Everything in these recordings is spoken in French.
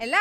Hello!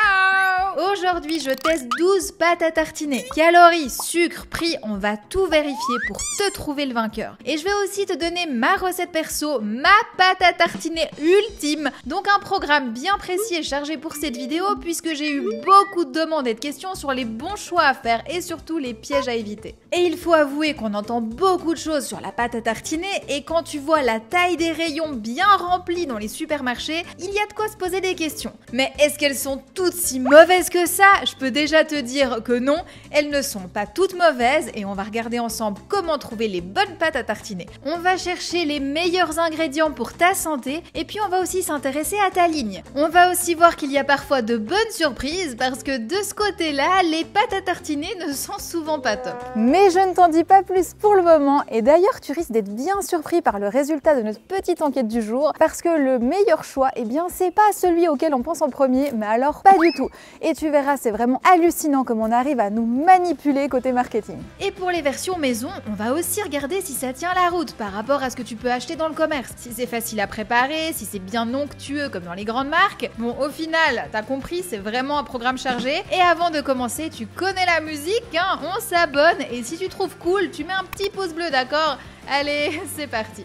Aujourd'hui, je teste 12 pâtes à tartiner. Calories, sucre, prix, on va tout vérifier pour te trouver le vainqueur. Et je vais aussi te donner ma recette perso, ma pâte à tartiner ultime. Donc un programme bien précis et chargé pour cette vidéo puisque j'ai eu beaucoup de demandes et de questions sur les bons choix à faire et surtout les pièges à éviter. Et il faut avouer qu'on entend beaucoup de choses sur la pâte à tartiner et quand tu vois la taille des rayons bien remplis dans les supermarchés, il y a de quoi se poser des questions. Mais est-ce qu'elles sont toutes si mauvaises que ça? Je peux déjà te dire que non, elles ne sont pas toutes mauvaises et on va regarder ensemble comment trouver les bonnes pâtes à tartiner. On va chercher les meilleurs ingrédients pour ta santé et puis on va aussi s'intéresser à ta ligne. On va aussi voir qu'il y a parfois de bonnes surprises parce que de ce côté-là, les pâtes à tartiner ne sont souvent pas top. Mais je ne t'en dis pas plus pour le moment et d'ailleurs tu risques d'être bien surpris par le résultat de notre petite enquête du jour parce que le meilleur choix, eh bien c'est pas celui auquel on pense en premier, mais alors pas du tout. Et tu verras, c'est vraiment hallucinant comme on arrive à nous manipuler côté marketing. Et pour les versions maison, on va aussi regarder si ça tient la route par rapport à ce que tu peux acheter dans le commerce. Si c'est facile à préparer, si c'est bien onctueux comme dans les grandes marques. Bon, au final, t'as compris, c'est vraiment un programme chargé. Et avant de commencer, tu connais la musique, hein, on s'abonne. Et si tu trouves cool, tu mets un petit pouce bleu, d'accord? Allez, c'est parti.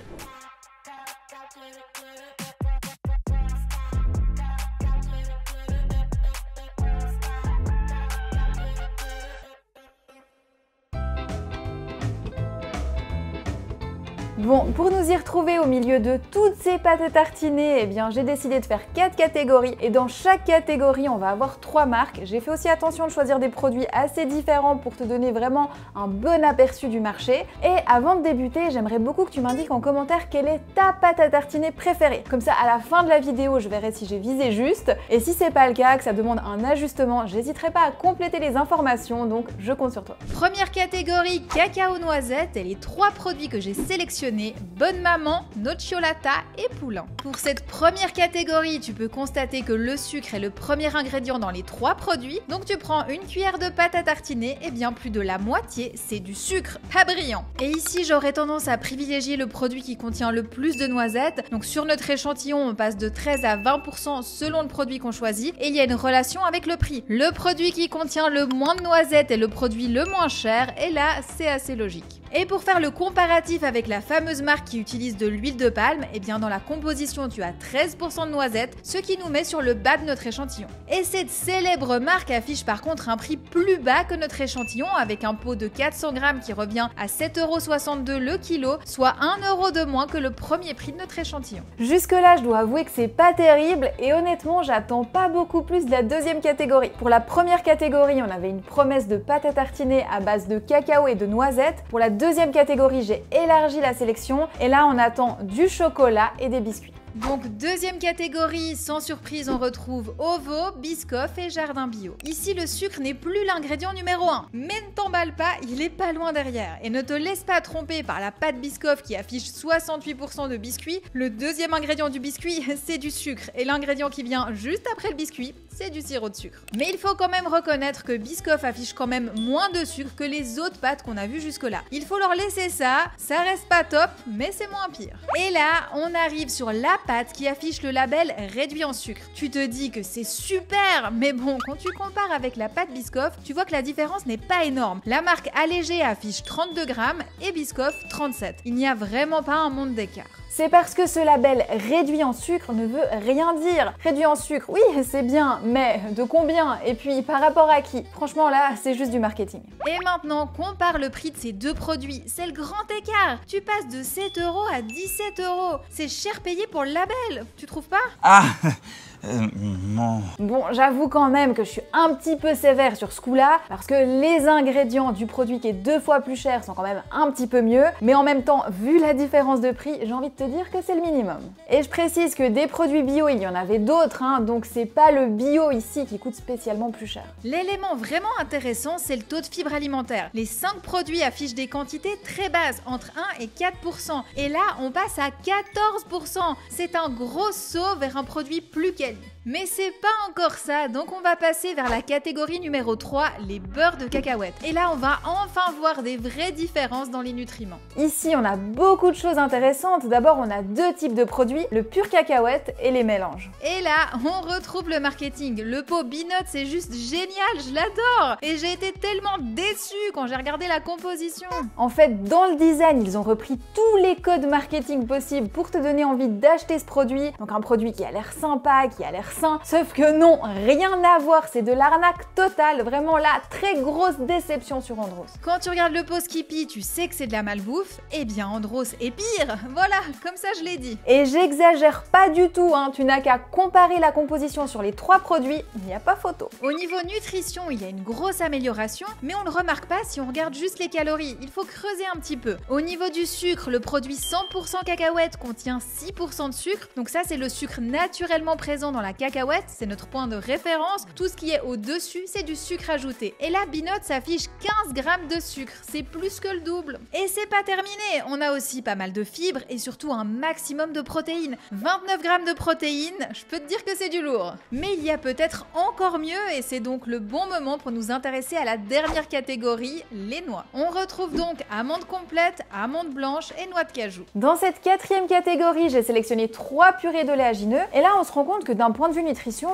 Bon, pour nous y retrouver au milieu de toutes ces pâtes à tartiner, eh bien j'ai décidé de faire 4 catégories et dans chaque catégorie on va avoir 3 marques. J'ai fait aussi attention de choisir des produits assez différents pour te donner vraiment un bon aperçu du marché. Et avant de débuter, j'aimerais beaucoup que tu m'indiques en commentaire quelle est ta pâte à tartiner préférée. Comme ça à la fin de la vidéo je verrai si j'ai visé juste et si c'est pas le cas, que ça demande un ajustement, j'hésiterai pas à compléter les informations, donc je compte sur toi. Première catégorie, cacao noisette et les 3 produits que j'ai sélectionnés. Bonne Maman, Nocciolata et Poulain. Pour cette première catégorie, tu peux constater que le sucre est le premier ingrédient dans les 3 produits. Donc tu prends une cuillère de pâte à tartiner et bien plus de la moitié, c'est du sucre, pas brillant. Et ici, j'aurais tendance à privilégier le produit qui contient le plus de noisettes. Donc sur notre échantillon, on passe de 13 à 20% selon le produit qu'on choisit et il y a une relation avec le prix. Le produit qui contient le moins de noisettes est le produit le moins cher et là, c'est assez logique. Et pour faire le comparatif avec la fameuse marque qui utilise de l'huile de palme, eh bien dans la composition tu as 13% de noisettes, ce qui nous met sur le bas de notre échantillon. Et cette célèbre marque affiche par contre un prix plus bas que notre échantillon avec un pot de 400 grammes qui revient à 7,62€ le kilo, soit 1€ de moins que le premier prix de notre échantillon. Jusque là je dois avouer que c'est pas terrible et honnêtement j'attends pas beaucoup plus de la deuxième catégorie. Pour la première catégorie on avait une promesse de pâte à tartiner à base de cacao et de noisettes. Pour la deuxième catégorie, j'ai élargi la sélection et là on attend du chocolat et des biscuits. Donc deuxième catégorie, sans surprise on retrouve Ovo, Biscoff et Jardin Bio. Ici le sucre n'est plus l'ingrédient numéro 1, mais ne t'emballe pas, il est pas loin derrière. Et ne te laisse pas tromper par la pâte Biscoff qui affiche 68% de biscuits. Le deuxième ingrédient du biscuit c'est du sucre et l'ingrédient qui vient juste après le biscuit c'est du sirop de sucre. Mais il faut quand même reconnaître que Biscoff affiche quand même moins de sucre que les autres pâtes qu'on a vues jusque là. Il faut leur laisser ça reste pas top mais c'est moins pire. Et là on arrive sur la pâte qui affiche le label réduit en sucre. Tu te dis que c'est super, mais bon, quand tu compares avec la pâte Biscoff, tu vois que la différence n'est pas énorme. La marque allégée affiche 32 grammes et Biscoff 37. Il n'y a vraiment pas un monde d'écart. C'est parce que ce label réduit en sucre ne veut rien dire. Réduit en sucre, oui, c'est bien, mais de combien? Et puis par rapport à qui? Franchement là, c'est juste du marketing. Et maintenant, compare le prix de ces deux produits. C'est le grand écart. Tu passes de 7€ à 17€. C'est cher payé pour le label, tu trouves pas? Ah non. Bon, j'avoue quand même que je suis un petit peu sévère sur ce coup-là, parce que les ingrédients du produit qui est 2 fois plus cher sont quand même un petit peu mieux, mais en même temps, vu la différence de prix, j'ai envie de te dire que c'est le minimum. Et je précise que des produits bio, il y en avait d'autres, hein, donc c'est pas le bio ici qui coûte spécialement plus cher. L'élément vraiment intéressant, c'est le taux de fibres alimentaires. Les 5 produits affichent des quantités très basses, entre 1 et 4%. Et là, on passe à 14%. C'est un gros saut vers un produit plus quali. Mais c'est pas encore ça, donc on va passer vers la catégorie numéro 3, les beurres de cacahuètes. Et là, on va enfin voir des vraies différences dans les nutriments. Ici, on a beaucoup de choses intéressantes. D'abord, on a deux types de produits, le pur cacahuète et les mélanges. Et là, on retrouve le marketing. Le pot Beanut, c'est juste génial, je l'adore. Et j'ai été tellement déçue quand j'ai regardé la composition. En fait, dans le design, ils ont repris tous les codes marketing possibles pour te donner envie d'acheter ce produit. Donc un produit qui a l'air sympa, qui a l'air sain. Sauf que non, rien à voir, c'est de l'arnaque totale. Vraiment là, très grosse déception sur Andros. Quand tu regardes le pot Skippy, tu sais que c'est de la malbouffe. Eh bien, Andros est pire. Voilà, comme ça je l'ai dit. Et j'exagère pas du tout, hein. Tu n'as qu'à comparer la composition sur les trois produits, il n'y a pas photo. Au niveau nutrition, il y a une grosse amélioration, mais on ne le remarque pas si on regarde juste les calories. Il faut creuser un petit peu. Au niveau du sucre, le produit 100% cacahuète contient 6% de sucre. Donc ça, c'est le sucre naturellement présent dans la cacahuète. C'est notre point de référence. Tout ce qui est au-dessus, c'est du sucre ajouté. Et là, Beanut s'affiche 15 grammes de sucre. C'est plus que le double. Et c'est pas terminé. On a aussi pas mal de fibres et surtout un maximum de protéines. 29 grammes de protéines, je peux te dire que c'est du lourd. Mais il y a peut-être encore mieux et c'est donc le bon moment pour nous intéresser à la dernière catégorie, les noix. On retrouve donc amandes complètes, amandes blanches et noix de cajou. Dans cette quatrième catégorie, j'ai sélectionné 3 purées d'oléagineux et là on se rend compte que d'un point de vue nutrition,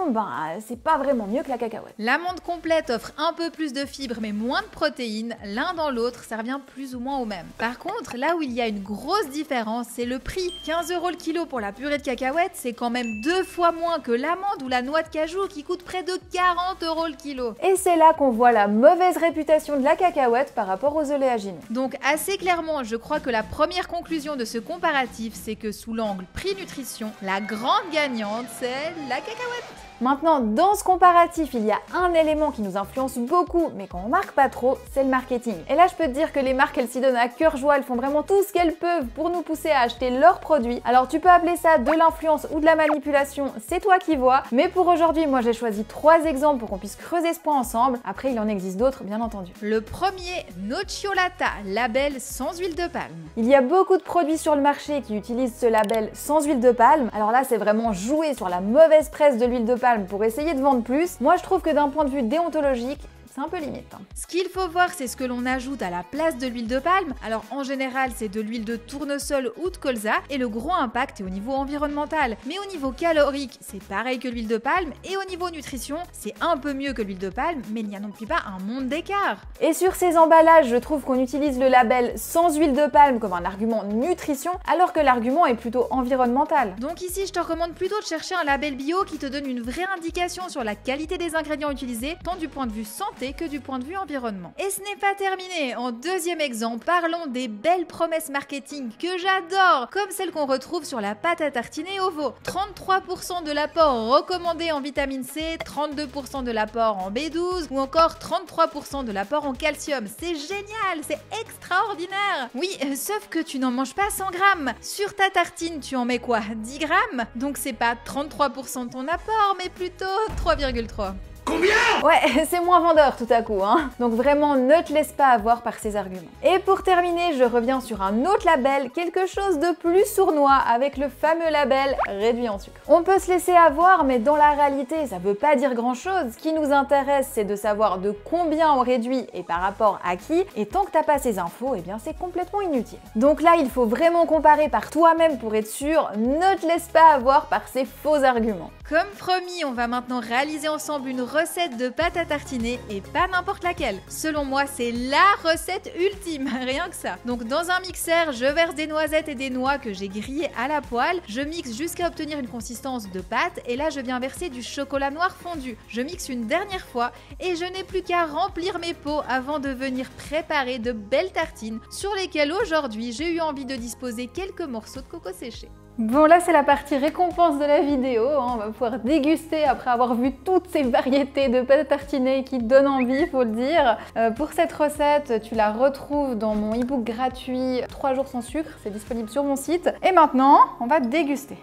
c'est pas vraiment mieux que la cacahuète. L'amande complète offre un peu plus de fibres mais moins de protéines, l'un dans l'autre ça revient plus ou moins au même. Par contre, là où il y a une grosse différence, c'est le prix. 15 € le kilo pour la purée de cacahuètes, c'est quand même 2 fois moins que l'amande ou la noix de cajou qui coûte près de 40 € le kilo. Et c'est là qu'on voit la mauvaise réputation de la cacahuète par rapport aux oléagineux. Donc assez clairement, je crois que la première conclusion de ce comparatif, c'est que sous l'angle prix-nutrition, la grande gagnante, c'est la cacahuète. Maintenant, dans ce comparatif, il y a un élément qui nous influence beaucoup, mais qu'on remarque pas trop, c'est le marketing. Et là, je peux te dire que les marques, elles s'y donnent à cœur joie, elles font vraiment tout ce qu'elles peuvent pour nous pousser à acheter leurs produits. Alors, tu peux appeler ça de l'influence ou de la manipulation, c'est toi qui vois. Mais pour aujourd'hui, moi, j'ai choisi 3 exemples pour qu'on puisse creuser ce point ensemble. Après, il en existe d'autres, bien entendu. Le premier, Nocciolata, label sans huile de palme. Il y a beaucoup de produits sur le marché qui utilisent ce label sans huile de palme. Alors là, c'est vraiment jouer sur la mauvaise presse de l'huile de palme pour essayer de vendre plus. Moi, je trouve que d'un point de vue déontologique, c'est un peu limite. Ce qu'il faut voir, c'est ce que l'on ajoute à la place de l'huile de palme. Alors en général, c'est de l'huile de tournesol ou de colza et le gros impact est au niveau environnemental. Mais au niveau calorique, c'est pareil que l'huile de palme et au niveau nutrition, c'est un peu mieux que l'huile de palme, mais il n'y a non plus pas un monde d'écart. Et sur ces emballages, je trouve qu'on utilise le label sans huile de palme comme un argument nutrition, alors que l'argument est plutôt environnemental. Donc ici, je te recommande plutôt de chercher un label bio qui te donne une vraie indication sur la qualité des ingrédients utilisés, tant du point de vue santé que du point de vue environnement. Et ce n'est pas terminé. En deuxième exemple, parlons des belles promesses marketing que j'adore, comme celles qu'on retrouve sur la pâte à tartiner au veau. 33% de l'apport recommandé en vitamine C, 32% de l'apport en B12 ou encore 33% de l'apport en calcium. C'est génial, c'est extraordinaire. Oui, sauf que tu n'en manges pas 100 grammes. Sur ta tartine, tu en mets quoi, 10 grammes? Donc c'est pas 33% de ton apport, mais plutôt 3,3. Combien? Ouais, c'est moins vendeur tout à coup, hein. Donc vraiment, ne te laisse pas avoir par ces arguments. Et pour terminer, je reviens sur un autre label, quelque chose de plus sournois, avec le fameux label réduit en sucre. On peut se laisser avoir, mais dans la réalité, ça veut pas dire grand chose. Ce qui nous intéresse, c'est de savoir de combien on réduit et par rapport à qui. Et tant que t'as pas ces infos, eh bien c'est complètement inutile. Donc là, il faut vraiment comparer par toi-même pour être sûr. Ne te laisse pas avoir par ces faux arguments. Comme promis, on va maintenant réaliser ensemble une recette de pâte à tartiner et pas n'importe laquelle. Selon moi, c'est la recette ultime, rien que ça. Donc dans un mixeur, je verse des noisettes et des noix que j'ai grillées à la poêle. Je mixe jusqu'à obtenir une consistance de pâte et là je viens verser du chocolat noir fondu. Je mixe une dernière fois et je n'ai plus qu'à remplir mes pots avant de venir préparer de belles tartines sur lesquelles aujourd'hui j'ai eu envie de disposer quelques morceaux de coco séché. Bon, là c'est la partie récompense de la vidéo, hein. On va pouvoir déguster après avoir vu toutes ces variétés de pâte à tartiner qui donnent envie, faut le dire. Pour cette recette, tu la retrouves dans mon e-book gratuit 3 jours sans sucre, c'est disponible sur mon site. Et maintenant, on va déguster.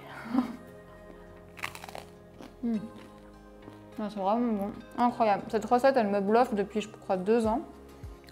C'est vraiment bon, incroyable. Cette recette, elle me bluffe depuis, je crois, 2 ans.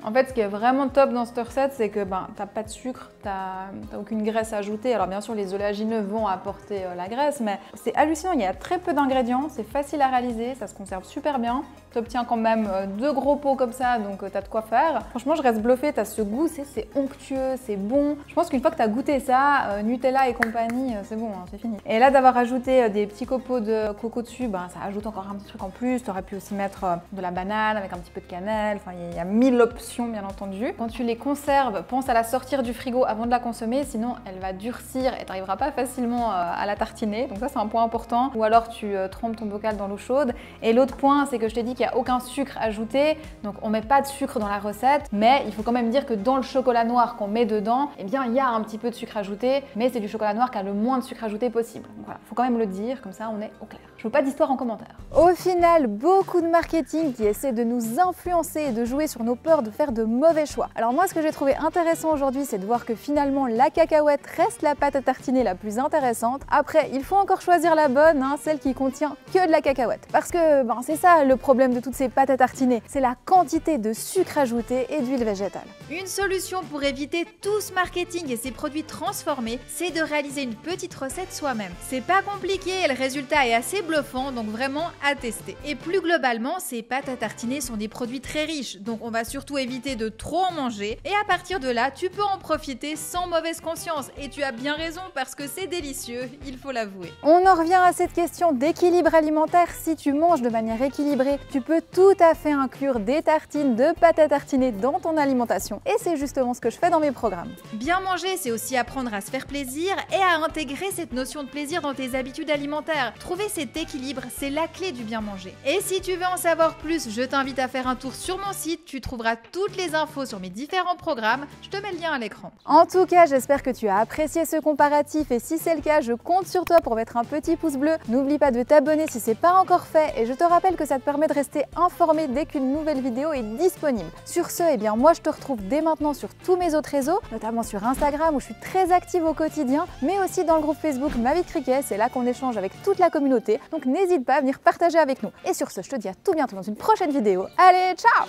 En fait, ce qui est vraiment top dans cette recette, c'est que t'as pas de sucre, t'as aucune graisse ajoutée. Alors bien sûr, les oléagineux vont apporter la graisse, mais c'est hallucinant, il y a très peu d'ingrédients, c'est facile à réaliser, ça se conserve super bien. Tu obtiens quand même 2 gros pots comme ça, donc t'as de quoi faire. Franchement, je reste bluffée, t'as ce goût, c'est onctueux, c'est bon. Je pense qu'une fois que t'as goûté ça, Nutella et compagnie, c'est bon, hein, c'est fini. Et là, d'avoir ajouté des petits copeaux de coco dessus, ça ajoute encore un petit truc en plus. T'aurais pu aussi mettre de la banane avec un petit peu de cannelle, enfin il y a 1000 options bien entendu. Quand tu les conserves, pense à la sortir du frigo avant de la consommer, sinon elle va durcir et t'arriveras pas facilement à la tartiner. Donc ça c'est un point important. Ou alors tu trempes ton bocal dans l'eau chaude. Et l'autre point, c'est que je t'ai dit qu'il n'y a aucun sucre ajouté, donc on met pas de sucre dans la recette, mais il faut quand même dire que dans le chocolat noir qu'on met dedans, eh bien il y a un petit peu de sucre ajouté, mais c'est du chocolat noir qui a le moins de sucre ajouté possible. Donc voilà, faut quand même le dire, comme ça on est au clair. Je veux pas d'histoire en commentaire. Au final, beaucoup de marketing qui essaie de nous influencer et de jouer sur nos peurs de faire de mauvais choix. Alors moi, ce que j'ai trouvé intéressant aujourd'hui, c'est de voir que finalement la cacahuète reste la pâte à tartiner la plus intéressante. Après, il faut encore choisir la bonne, celle qui contient que de la cacahuète. Parce que c'est ça le problème de toutes ces pâtes à tartiner, c'est la quantité de sucre ajouté et d'huile végétale. Une solution pour éviter tout ce marketing et ces produits transformés, c'est de réaliser une petite recette soi-même. C'est pas compliqué et le résultat est assez bluffant, donc vraiment à tester. Et plus globalement, ces pâtes à tartiner sont des produits très riches, donc on va surtout éviter de trop en manger. Et à partir de là, tu peux en profiter sans mauvaise conscience. Et tu as bien raison parce que c'est délicieux, il faut l'avouer. On en revient à cette question d'équilibre alimentaire. Si tu manges de manière équilibrée, tu peux tout à fait inclure des tartines de pâte à tartiner dans ton alimentation. Et c'est justement ce que je fais dans mes programmes. Bien manger, c'est aussi apprendre à se faire plaisir et à intégrer cette notion de plaisir dans tes habitudes alimentaires. Trouver cet équilibre, c'est la clé du bien manger. Et si tu veux en savoir plus, je t'invite à faire un tour sur mon site. Tu trouveras toutes les infos sur mes différents programmes. Je te mets le lien à l'écran. En tout cas, j'espère que tu as apprécié ce comparatif et si c'est le cas, je compte sur toi pour mettre un petit pouce bleu. N'oublie pas de t'abonner si c'est pas encore fait et je te rappelle que ça te permet de rester informé dès qu'une nouvelle vidéo est disponible. Sur ce, moi je te retrouve dès maintenant sur tous mes autres réseaux, notamment sur Instagram où je suis très active au quotidien, mais aussi dans le groupe Facebook Ma Vie de Cricket, c'est là qu'on échange avec toute la communauté, donc n'hésite pas à venir partager avec nous. Et sur ce, je te dis à tout bientôt dans une prochaine vidéo. Allez, ciao!